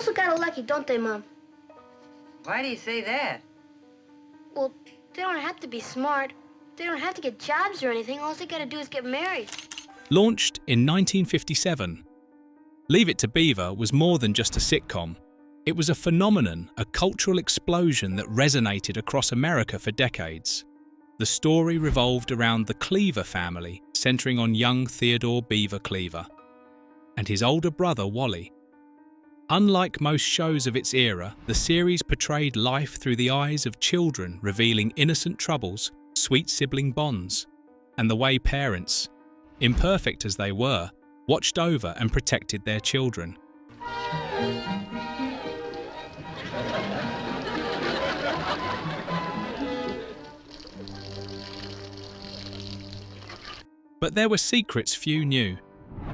Girls look kind of lucky, don't they, Mom? Why do you say that? Well, they don't have to be smart. They don't have to get jobs or anything. All they gotta do is get married. Launched in 1957, Leave It to Beaver was more than just a sitcom. It was a phenomenon, a cultural explosion that resonated across America for decades. The story revolved around the Cleaver family, centering on young Theodore Beaver Cleaver and his older brother Wally. Unlike most shows of its era, the series portrayed life through the eyes of children, revealing innocent troubles, sweet sibling bonds, and the way parents, imperfect as they were, watched over and protected their children. But there were secrets few knew.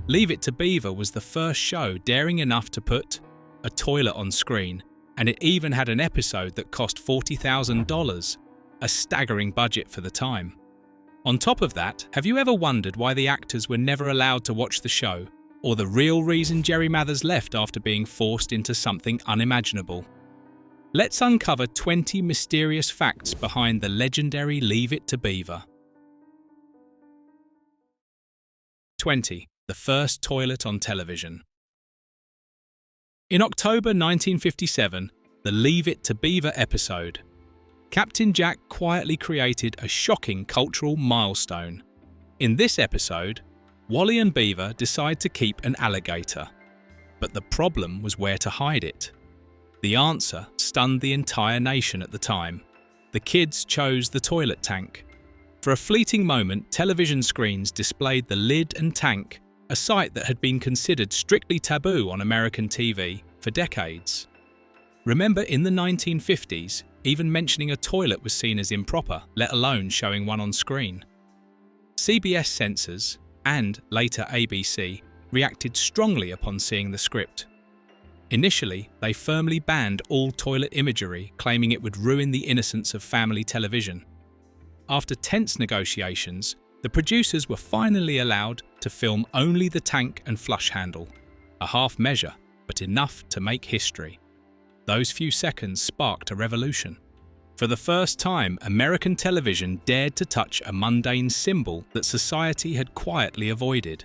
Leave It to Beaver was the first show daring enough to put a toilet on screen, and it even had an episode that cost $40,000, a staggering budget for the time. On top of that, have you ever wondered why the actors were never allowed to watch the show, or the real reason Jerry Mathers left after being forced into something unimaginable? Let's uncover 20 mysterious facts behind the legendary Leave It to Beaver. 20. The first toilet on television. In October 1957, the Leave It to Beaver episode, Captain Jack quietly created a shocking cultural milestone. In this episode, Wally and Beaver decide to keep an alligator. But the problem was where to hide it. The answer stunned the entire nation at the time. The kids chose the toilet tank. For a fleeting moment, television screens displayed the lid and tank, a sight that had been considered strictly taboo on American TV for decades. Remember, in the 1950s, even mentioning a toilet was seen as improper, let alone showing one on screen. CBS censors, and later ABC, reacted strongly upon seeing the script. Initially, they firmly banned all toilet imagery, claiming it would ruin the innocence of family television. After tense negotiations, the producers were finally allowed to film only the tank and flush handle, a half measure, but enough to make history. Those few seconds sparked a revolution. For the first time, American television dared to touch a mundane symbol that society had quietly avoided.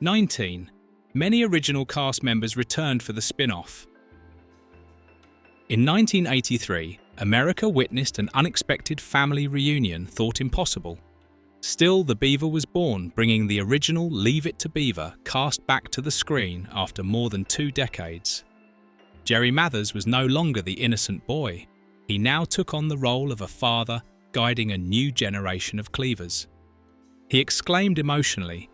19. Many original cast members returned for the spin-off. In 1983, America witnessed an unexpected family reunion thought impossible. Still, the Beaver was born, bringing the original Leave It to Beaver cast back to the screen after more than 2 decades. Jerry Mathers was no longer the innocent boy. He now took on the role of a father, guiding a new generation of Cleavers. He exclaimed emotionally,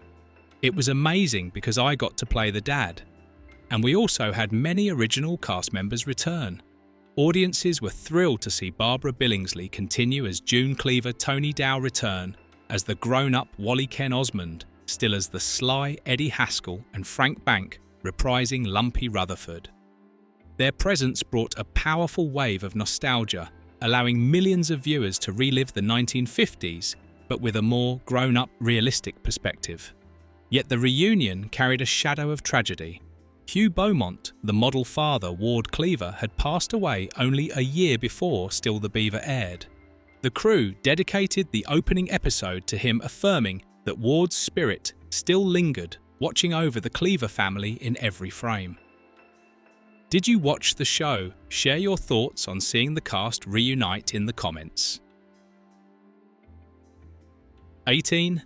"It was amazing because I got to play the dad." And we also had many original cast members return. Audiences were thrilled to see Barbara Billingsley continue as June Cleaver, Tony Dow return as the grown-up Wally Ken Osmond, still as the sly Eddie Haskell and Frank Bank reprising Lumpy Rutherford. Their presence brought a powerful wave of nostalgia, allowing millions of viewers to relive the 1950s, but with a more grown-up, realistic perspective. Yet the reunion carried a shadow of tragedy. Hugh Beaumont, the model father Ward Cleaver, had passed away only a year before Still the Beaver aired. The crew dedicated the opening episode to him, affirming that Ward's spirit still lingered, watching over the Cleaver family in every frame. Did you watch the show? Share your thoughts on seeing the cast reunite in the comments. 18.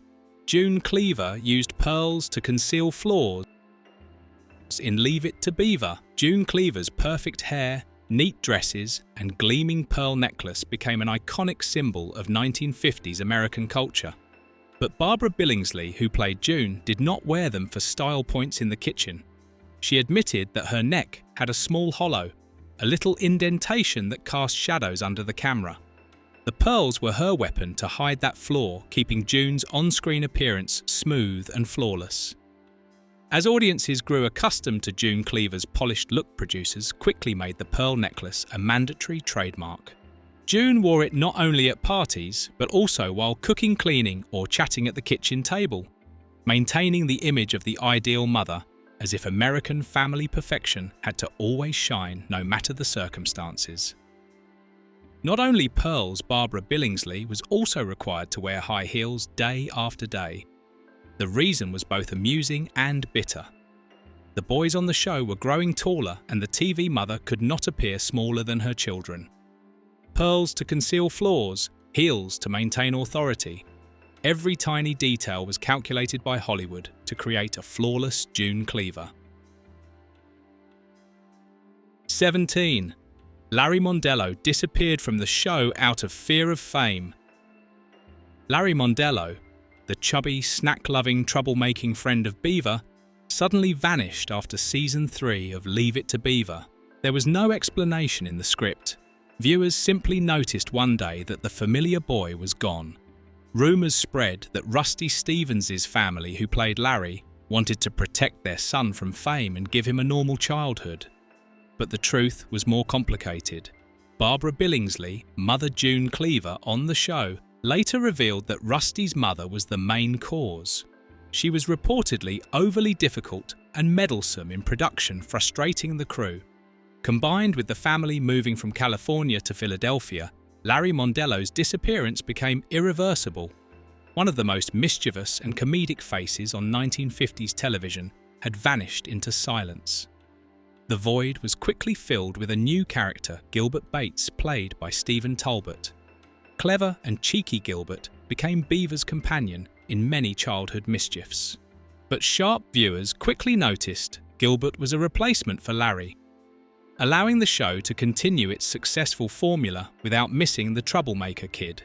June Cleaver used pearls to conceal flaws. In Leave It to Beaver, June Cleaver's perfect hair, neat dresses, and gleaming pearl necklace became an iconic symbol of 1950s American culture. But Barbara Billingsley, who played June, did not wear them for style points in the kitchen. She admitted that her neck had a small hollow, a little indentation that cast shadows under the camera. The pearls were her weapon to hide that flaw, keeping June's on-screen appearance smooth and flawless. As audiences grew accustomed to June Cleaver's polished look, producers quickly made the pearl necklace a mandatory trademark. June wore it not only at parties, but also while cooking, cleaning, or chatting at the kitchen table, maintaining the image of the ideal mother as if American family perfection had to always shine no matter the circumstances. Not only Pearl's Barbara Billingsley was also required to wear high heels day after day. The reason was both amusing and bitter. The boys on the show were growing taller and the TV mother could not appear smaller than her children. Pearls to conceal flaws, heels to maintain authority. Every tiny detail was calculated by Hollywood to create a flawless June Cleaver. 17. Larry Mondello disappeared from the show out of fear of fame. Larry Mondello, the chubby, snack-loving, troublemaking friend of Beaver, suddenly vanished after season 3 of Leave It to Beaver. There was no explanation in the script. Viewers simply noticed one day that the familiar boy was gone. Rumours spread that Rusty Stevens' family, who played Larry, wanted to protect their son from fame and give him a normal childhood. But the truth was more complicated. Barbara Billingsley, Mother June Cleaver, on the show, later revealed that Rusty's mother was the main cause. She was reportedly overly difficult and meddlesome in production, frustrating the crew. Combined with the family moving from California to Philadelphia, Larry Mondello's disappearance became irreversible. One of the most mischievous and comedic faces on 1950s television had vanished into silence. The void was quickly filled with a new character, Gilbert Bates, played by Stephen Talbot. Clever and cheeky Gilbert became Beaver's companion in many childhood mischiefs. But sharp viewers quickly noticed Gilbert was a replacement for Larry, allowing the show to continue its successful formula without missing the troublemaker kid.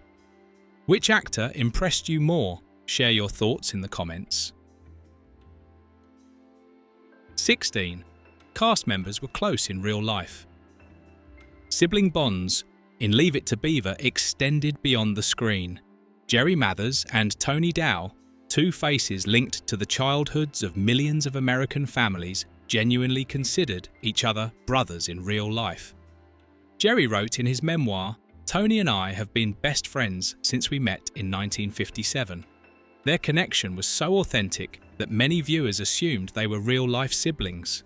Which actor impressed you more? Share your thoughts in the comments. 16. Cast members were close in real life. Sibling bonds in Leave It to Beaver extended beyond the screen. Jerry Mathers and Tony Dow, two faces linked to the childhoods of millions of American families, genuinely considered each other brothers in real life. Jerry wrote in his memoir, "Tony and I have been best friends since we met in 1957. Their connection was so authentic that many viewers assumed they were real-life siblings.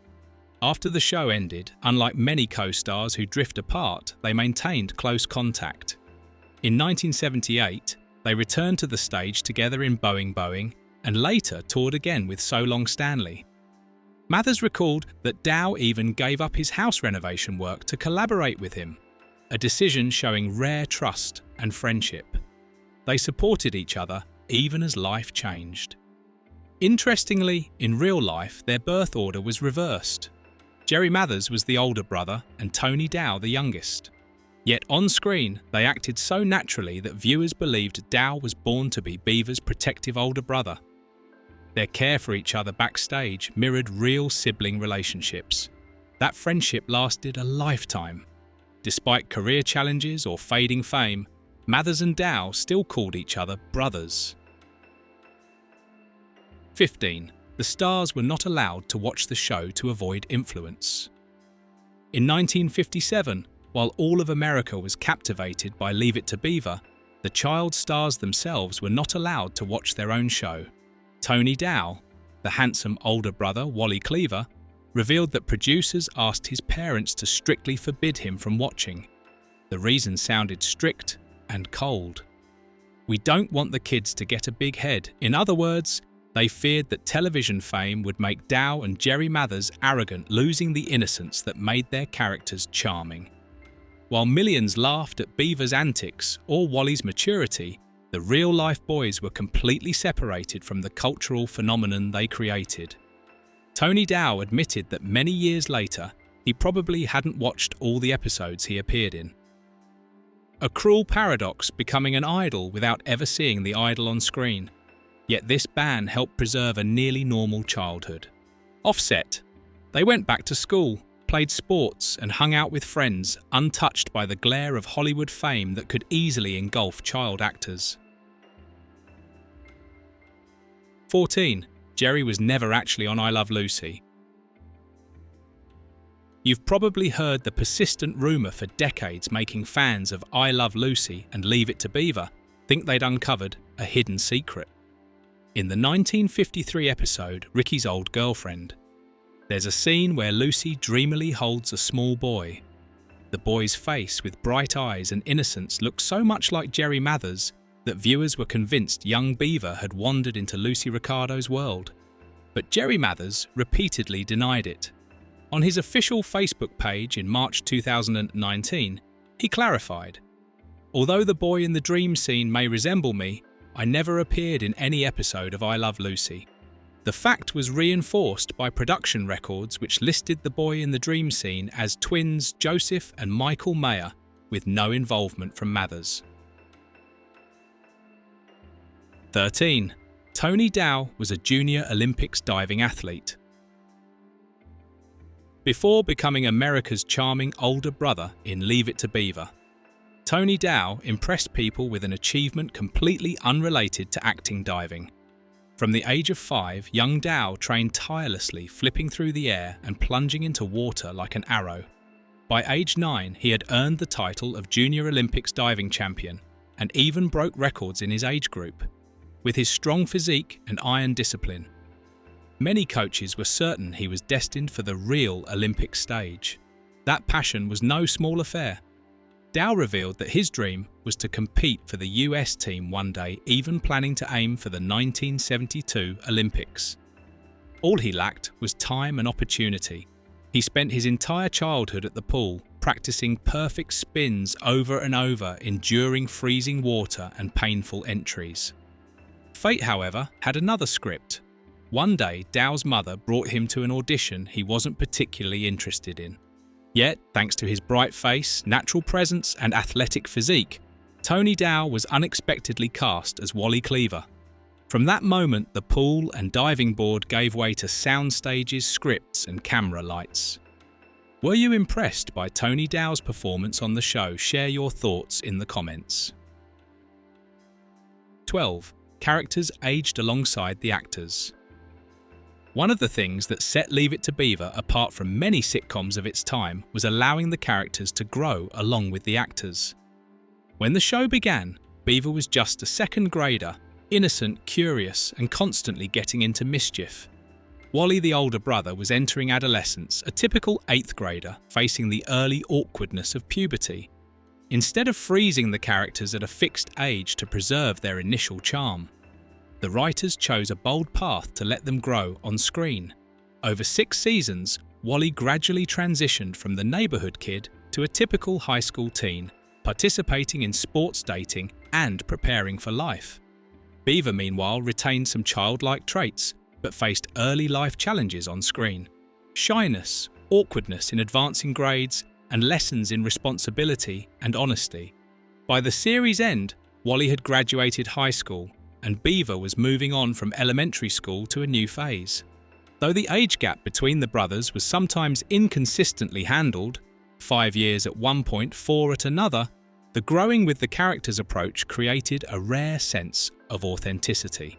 After the show ended, unlike many co-stars who drift apart, they maintained close contact. In 1978, they returned to the stage together in Boeing Boeing and later toured again with So Long Stanley. Mathers recalled that Dow even gave up his house renovation work to collaborate with him, a decision showing rare trust and friendship. They supported each other even as life changed. Interestingly, in real life, their birth order was reversed. Jerry Mathers was the older brother and Tony Dow the youngest. Yet on screen, they acted so naturally that viewers believed Dow was born to be Beaver's protective older brother. Their care for each other backstage mirrored real sibling relationships. That friendship lasted a lifetime. Despite career challenges or fading fame, Mathers and Dow still called each other brothers. 15. The stars were not allowed to watch the show to avoid influence. In 1957, while all of America was captivated by Leave It to Beaver, the child stars themselves were not allowed to watch their own show. Tony Dow, the handsome older brother Wally Cleaver, revealed that producers asked his parents to strictly forbid him from watching. The reason sounded strict and cold. "We don't want the kids to get a big head." In other words, they feared that television fame would make Dow and Jerry Mathers arrogant, losing the innocence that made their characters charming. While millions laughed at Beaver's antics or Wally's maturity, the real-life boys were completely separated from the cultural phenomenon they created. Tony Dow admitted that many years later, he probably hadn't watched all the episodes he appeared in. A cruel paradox, becoming an idol without ever seeing the idol on screen. Yet this ban helped preserve a nearly normal childhood. Offset. They went back to school, played sports and hung out with friends, untouched by the glare of Hollywood fame that could easily engulf child actors. 14. Jerry was never actually on I Love Lucy. You've probably heard the persistent rumour for decades making fans of I Love Lucy and Leave It to Beaver think they'd uncovered a hidden secret. In the 1953 episode Ricky's Old Girlfriend, There's a scene where Lucy dreamily holds a small boy. The boy's face with bright eyes and innocence looks so much like Jerry Mathers that viewers were convinced young Beaver had wandered into Lucy Ricardo's world. But Jerry Mathers repeatedly denied it. On his official Facebook page in March 2019, he clarified, "Although the boy in the dream scene may resemble me, I never appeared in any episode of I Love Lucy." The fact was reinforced by production records which listed the boy in the dream scene as twins Joseph and Michael Mayer, with no involvement from Mathers. 13. Tony Dow was a junior Olympics diving athlete. Before becoming America's charming older brother in Leave It to Beaver, Tony Dow impressed people with an achievement completely unrelated to acting diving. From the age of 5, young Dow trained tirelessly, flipping through the air and plunging into water like an arrow. By age 9, he had earned the title of Junior Olympics diving champion and even broke records in his age group. With his strong physique and iron discipline, many coaches were certain he was destined for the real Olympic stage. That passion was no small affair. Dow revealed that his dream was to compete for the US team one day, even planning to aim for the 1972 Olympics. All he lacked was time and opportunity. He spent his entire childhood at the pool, practicing perfect spins over and over, enduring freezing water and painful entries. Fate, however, had another script. One day, Dow's mother brought him to an audition he wasn't particularly interested in. Yet, thanks to his bright face, natural presence and athletic physique, Tony Dow was unexpectedly cast as Wally Cleaver. From that moment, the pool and diving board gave way to sound stages, scripts and camera lights. Were you impressed by Tony Dow's performance on the show? Share your thoughts in the comments. 12. Characters aged alongside the actors. One of the things that set Leave It to Beaver apart from many sitcoms of its time was allowing the characters to grow along with the actors. When the show began, Beaver was just a second grader, innocent, curious, and constantly getting into mischief. Wally, the older brother, was entering adolescence, a typical 8th grader facing the early awkwardness of puberty. Instead of freezing the characters at a fixed age to preserve their initial charm, the writers chose a bold path to let them grow on screen. Over 6 seasons, Wally gradually transitioned from the neighborhood kid to a typical high school teen, participating in sports dating and preparing for life. Beaver, meanwhile, retained some childlike traits, but faced early life challenges on screen. Shyness, awkwardness in advancing grades, and lessons in responsibility and honesty. By the series' end, Wally had graduated high school, and Beaver was moving on from elementary school to a new phase. Though the age gap between the brothers was sometimes inconsistently handled, 5 years at one point, 4 at another, the growing with the characters approach created a rare sense of authenticity.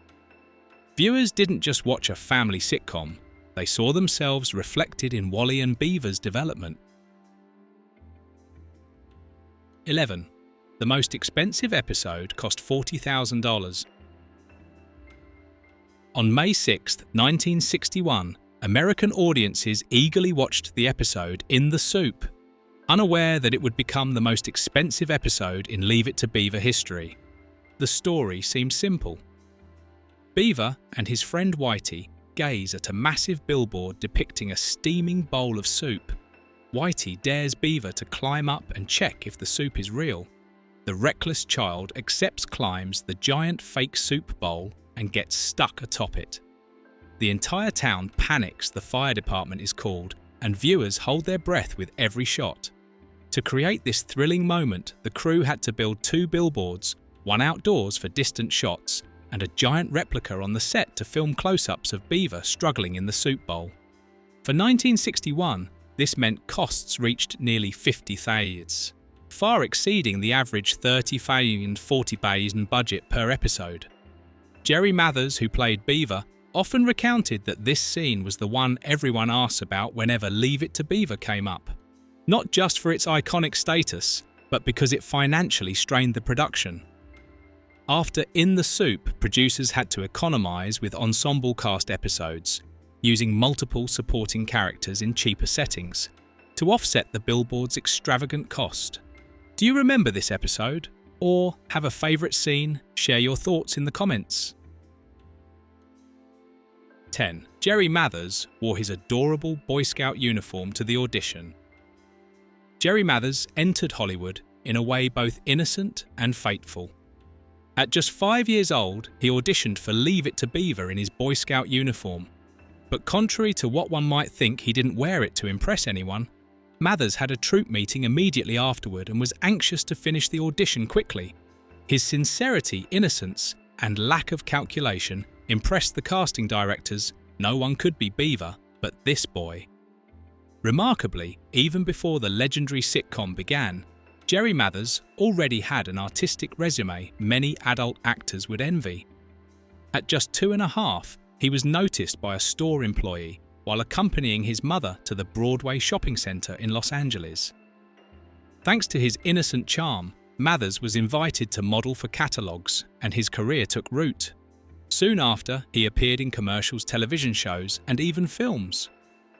Viewers didn't just watch a family sitcom, they saw themselves reflected in Wally and Beaver's development. 11. The most expensive episode cost $40,000. On May 6, 1961, American audiences eagerly watched the episode In the Soup, unaware that it would become the most expensive episode in Leave It to Beaver history. The story seemed simple. Beaver and his friend Whitey gaze at a massive billboard depicting a steaming bowl of soup. Whitey dares Beaver to climb up and check if the soup is real. The reckless child accepts, climbs the giant fake soup bowl and gets stuck atop it. The entire town panics, the fire department is called, and viewers hold their breath with every shot. To create this thrilling moment, the crew had to build 2 billboards, one outdoors for distant shots, and a giant replica on the set to film close-ups of Beaver struggling in the soup bowl. For 1961, this meant costs reached nearly $50,000, far exceeding the average $30,000 and $40,000 budget per episode. Jerry Mathers, who played Beaver, often recounted that this scene was the one everyone asks about whenever Leave It to Beaver came up. Not just for its iconic status, but because it financially strained the production. After In the Soup, producers had to economise with ensemble cast episodes. using multiple supporting characters in cheaper settings to offset the billboard's extravagant cost. Do you remember this episode? Or have a favourite scene? Share your thoughts in the comments. 10. Jerry Mathers wore his adorable Boy Scout uniform to the audition. Jerry Mathers entered Hollywood in a way both innocent and fateful. At just 5 years old, he auditioned for Leave It to Beaver in his Boy Scout uniform. But contrary to what one might think, he didn't wear it to impress anyone. Mathers had a troupe meeting immediately afterward and was anxious to finish the audition quickly. His sincerity, innocence, and lack of calculation impressed the casting directors. No one could be Beaver, but this boy. Remarkably, even before the legendary sitcom began, Jerry Mathers already had an artistic resume many adult actors would envy. At just 2.5, he was noticed by a store employee while accompanying his mother to the Broadway shopping center in Los Angeles. Thanks to his innocent charm, Mathers was invited to model for catalogs, and his career took root. Soon after, he appeared in commercials, television shows, and even films.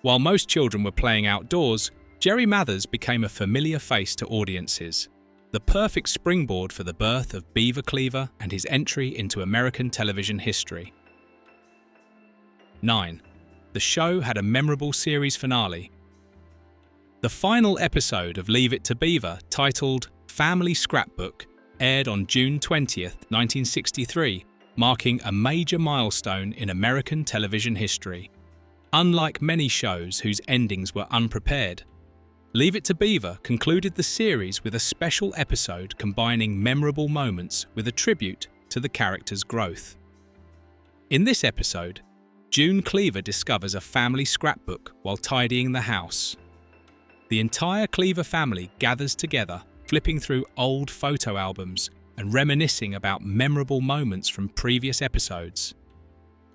While most children were playing outdoors, Jerry Mathers became a familiar face to audiences, the perfect springboard for the birth of Beaver Cleaver and his entry into American television history. 9. The show had a memorable series finale. The final episode of Leave It to Beaver, titled Family Scrapbook, aired on June 20th, 1963, marking a major milestone in American television history. Unlike many shows whose endings were unprepared, Leave It to Beaver concluded the series with a special episode combining memorable moments with a tribute to the character's growth. In this episode, June Cleaver discovers a family scrapbook while tidying the house. The entire Cleaver family gathers together, flipping through old photo albums and reminiscing about memorable moments from previous episodes.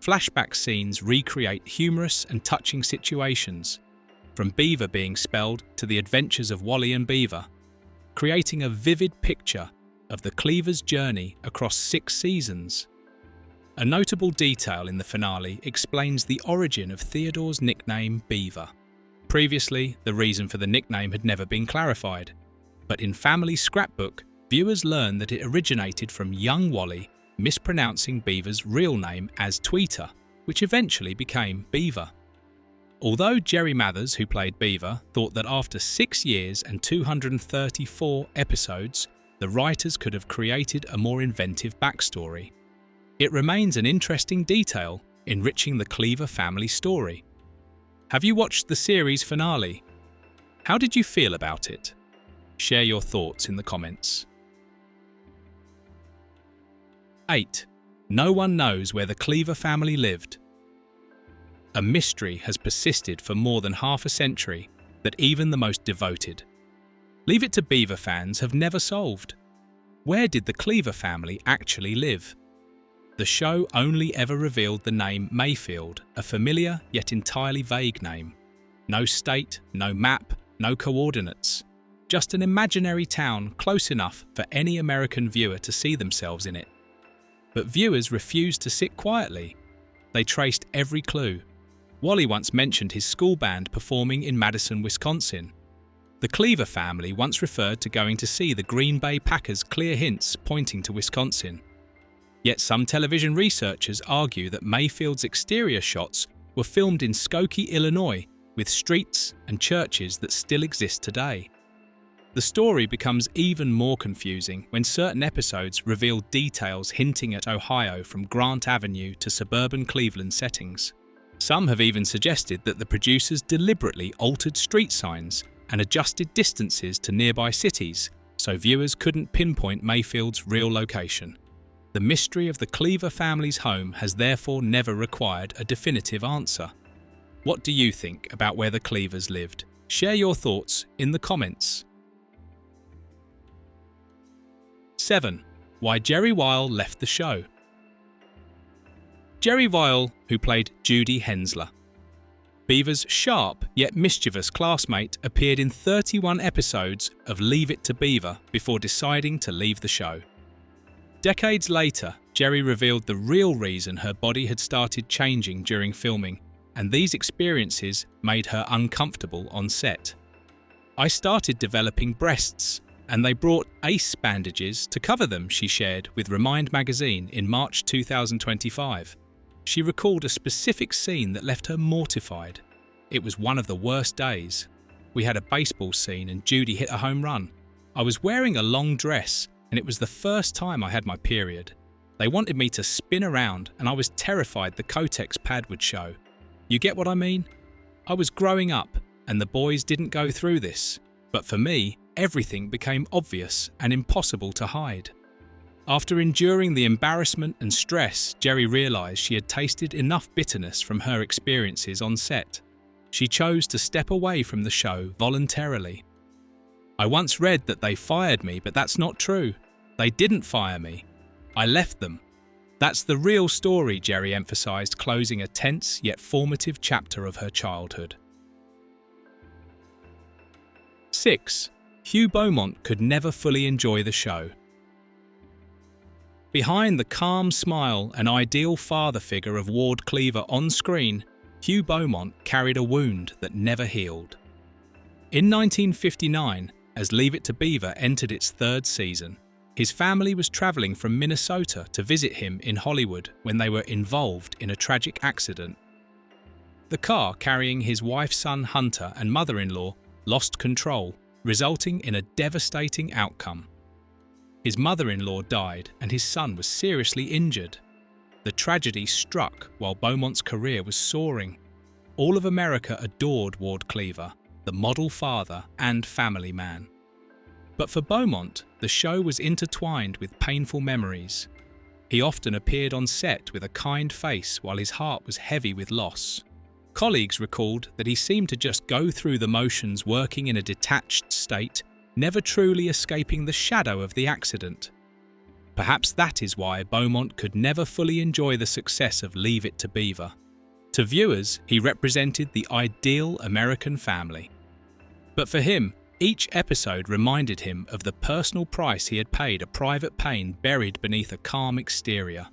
Flashback scenes recreate humorous and touching situations, from Beaver being spelled to the adventures of Wally and Beaver, creating a vivid picture of the Cleaver's journey across 6 seasons. A notable detail in the finale explains the origin of Theodore's nickname Beaver. Previously, the reason for the nickname had never been clarified, but in Family Scrapbook, viewers learn that it originated from young Wally mispronouncing Beaver's real name as Tweeter, which eventually became Beaver. Although Jerry Mathers, who played Beaver, thought that after 6 years and 234 episodes, the writers could have created a more inventive backstory, it remains an interesting detail, enriching the Cleaver family story. Have you watched the series finale? How did you feel about it? Share your thoughts in the comments. 8. No one knows where the Cleaver family lived. A mystery has persisted for more than half a century that even the most devoted Leave It to Beaver fans have never solved. Where did the Cleaver family actually live? The show only ever revealed the name Mayfield, a familiar yet entirely vague name. No state, no map, no coordinates. Just an imaginary town close enough for any American viewer to see themselves in it. But viewers refused to sit quietly. They traced every clue. Wally once mentioned his school band performing in Madison, Wisconsin. The Cleaver family once referred to going to see the Green Bay Packers, clear hints pointing to Wisconsin. Yet some television researchers argue that Mayfield's exterior shots were filmed in Skokie, Illinois, with streets and churches that still exist today. The story becomes even more confusing when certain episodes reveal details hinting at Ohio, from Grant Avenue to suburban Cleveland settings. Some have even suggested that the producers deliberately altered street signs and adjusted distances to nearby cities so viewers couldn't pinpoint Mayfield's real location. The mystery of the Cleaver family's home has therefore never required a definitive answer. What do you think about where the Cleavers lived? Share your thoughts in the comments. 7. Why Jerry Weil left the show. Jerry Weil, who played Judy Hensler, Beaver's sharp yet mischievous classmate, appeared in 31 episodes of Leave It to Beaver before deciding to leave the show. Decades later, Jerry revealed the real reason her body had started changing during filming and these experiences made her uncomfortable on set. "I started developing breasts, and they brought ace bandages to cover them," she shared with Remind magazine in March 2025. She recalled a specific scene that left her mortified. "It was one of the worst days. We had a baseball scene and Judy hit a home run. I was wearing a long dress and it was the first time I had my period. They wanted me to spin around and I was terrified the Kotex pad would show. You get what I mean? I was growing up and the boys didn't go through this, but for me, everything became obvious and impossible to hide." After enduring the embarrassment and stress, Jerry realised she had tasted enough bitterness from her experiences on set. She chose to step away from the show voluntarily. "I once read that they fired me, but that's not true. They didn't fire me. I left them. That's the real story," Jerry emphasised, closing a tense yet formative chapter of her childhood. 6. Hugh Beaumont could never fully enjoy the show. Behind the calm smile and ideal father figure of Ward Cleaver on screen, Hugh Beaumont carried a wound that never healed. In 1959, as Leave It to Beaver entered its third season, his family was travelling from Minnesota to visit him in Hollywood when they were involved in a tragic accident. The car carrying his wife, son Hunter, and mother-in-law lost control, resulting in a devastating outcome. His mother-in-law died and his son was seriously injured. The tragedy struck while Beaumont's career was soaring. All of America adored Ward Cleaver, the model father and family man. But for Beaumont, the show was intertwined with painful memories. He often appeared on set with a kind face while his heart was heavy with loss. Colleagues recalled that he seemed to just go through the motions, working in a detached state, never truly escaping the shadow of the accident. Perhaps that is why Beaumont could never fully enjoy the success of Leave It to Beaver. To viewers, he represented the ideal American family. But for him, each episode reminded him of the personal price he had paid, a private pain buried beneath a calm exterior.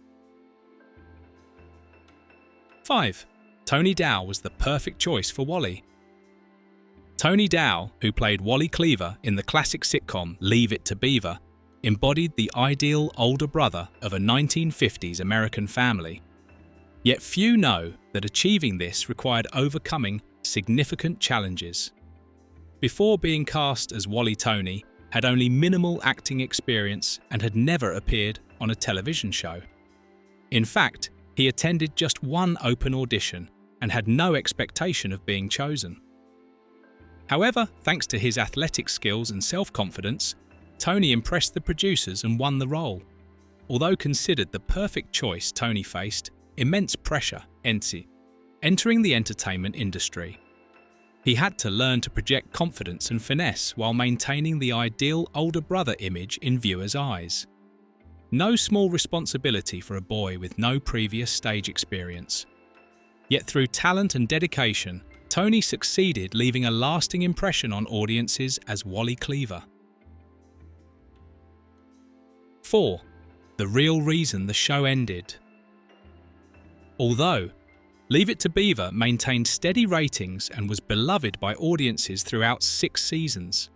5. Tony Dow was the perfect choice for Wally. Tony Dow, who played Wally Cleaver in the classic sitcom Leave It to Beaver, embodied the ideal older brother of a 1950s American family. Yet few know that achieving this required overcoming significant challenges. Before being cast as Wally, Tony had only minimal acting experience and had never appeared on a television show. In fact, he attended just one open audition and had no expectation of being chosen. However, thanks to his athletic skills and self-confidence, Tony impressed the producers and won the role. Although considered the perfect choice, Tony faced immense pressure entering the entertainment industry. He had to learn to project confidence and finesse while maintaining the ideal older brother image in viewers' eyes. No small responsibility for a boy with no previous stage experience. Yet through talent and dedication, Tony succeeded, leaving a lasting impression on audiences as Wally Cleaver. 4. The real reason the show ended. Although Leave It to Beaver maintained steady ratings and was beloved by audiences throughout 6 seasons,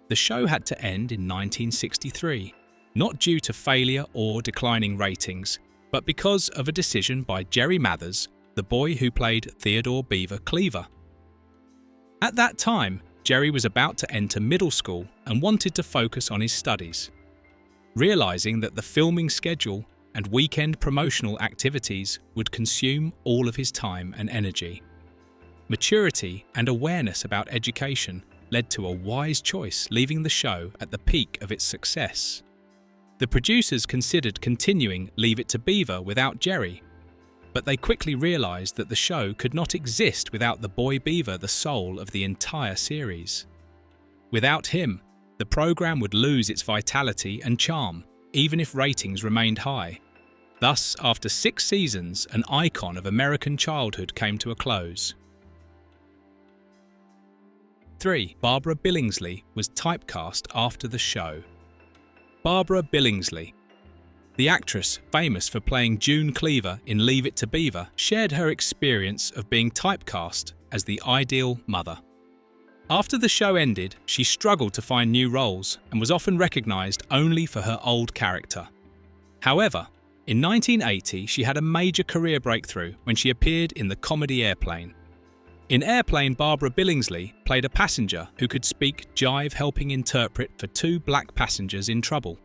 the show had to end in 1963, not due to failure or declining ratings, but because of a decision by Jerry Mathers, the boy who played Theodore Beaver Cleaver. At that time, Jerry was about to enter middle school and wanted to focus on his studies. Realizing that the filming schedule and weekend promotional activities would consume all of his time and energy. Maturity and awareness about education led to a wise choice, leaving the show at the peak of its success. The producers considered continuing Leave It to Beaver without Jerry, but they quickly realized that the show could not exist without the boy Beaver, the soul of the entire series. Without him, the program would lose its vitality and charm, even if ratings remained high. Thus, after 6 seasons, an icon of American childhood came to a close. 3. Barbara Billingsley was typecast after the show. Barbara Billingsley. The actress, famous for playing June Cleaver in Leave It to Beaver, shared her experience of being typecast as the ideal mother. After the show ended, she struggled to find new roles and was often recognised only for her old character. However, in 1980, she had a major career breakthrough when she appeared in the comedy Airplane. In Airplane, Barbara Billingsley played a passenger who could speak jive, helping interpret for two black passengers in trouble.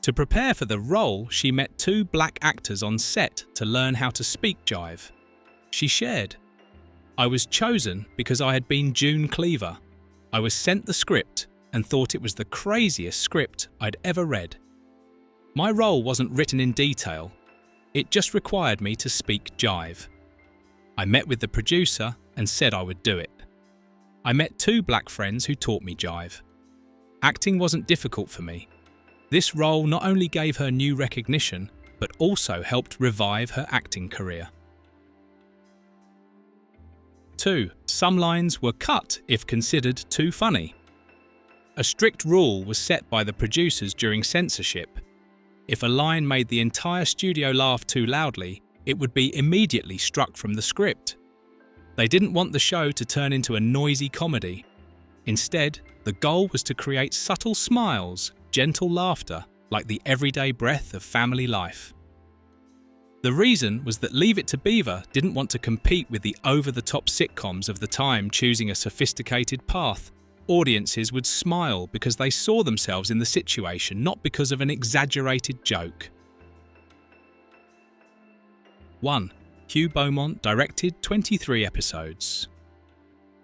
To prepare for the role, she met two black actors on set to learn how to speak jive. She shared, "I was chosen because I had been June Cleaver. I was sent the script and thought it was the craziest script I'd ever read. My role wasn't written in detail. It just required me to speak jive. I met with the producer and said I would do it. I met two black friends who taught me jive. Acting wasn't difficult for me. This role not only gave her new recognition, but also helped revive her acting career." 2. Some lines were cut if considered too funny. A strict rule was set by the producers during censorship. If a line made the entire studio laugh too loudly, it would be immediately struck from the script. They didn't want the show to turn into a noisy comedy. Instead, the goal was to create subtle smiles, gentle laughter, like the everyday breath of family life. The reason was that Leave It to Beaver didn't want to compete with the over-the-top sitcoms of the time, choosing a sophisticated path. Audiences would smile because they saw themselves in the situation, not because of an exaggerated joke. 1. Hugh Beaumont directed 23 episodes.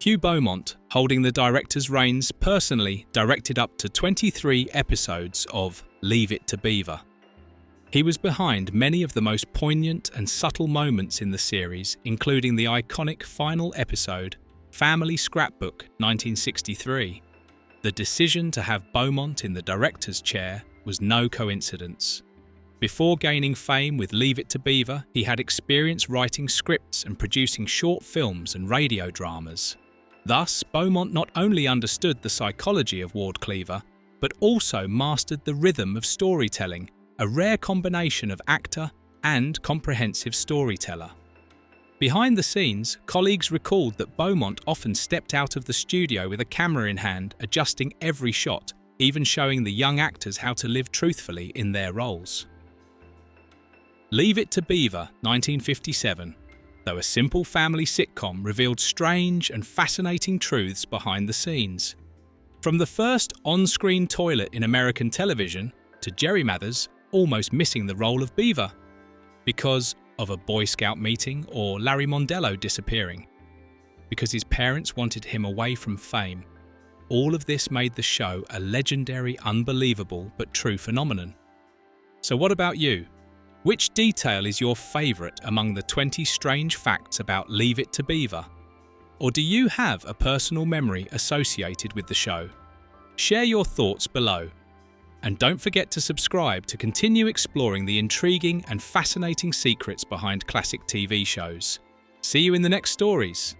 Hugh Beaumont, holding the director's reins, personally directed up to 23 episodes of Leave It to Beaver. He was behind many of the most poignant and subtle moments in the series, including the iconic final episode, Family Scrapbook 1963. The decision to have Beaumont in the director's chair was no coincidence. Before gaining fame with Leave It to Beaver, he had experience writing scripts and producing short films and radio dramas. Thus, Beaumont not only understood the psychology of Ward Cleaver, but also mastered the rhythm of storytelling, a rare combination of actor and comprehensive storyteller. Behind the scenes, colleagues recalled that Beaumont often stepped out of the studio with a camera in hand, adjusting every shot, even showing the young actors how to live truthfully in their roles. Leave It to Beaver, 1957. Though a simple family sitcom, revealed strange and fascinating truths behind the scenes. From the first on-screen toilet in American television to Jerry Mathers almost missing the role of Beaver because of a Boy Scout meeting, or Larry Mondello disappearing because his parents wanted him away from fame. All of this made the show a legendary, unbelievable but true phenomenon. So what about you? Which detail is your favourite among the 20 strange facts about Leave It to Beaver? Or do you have a personal memory associated with the show? Share your thoughts below. And don't forget to subscribe to continue exploring the intriguing and fascinating secrets behind classic TV shows. See you in the next stories.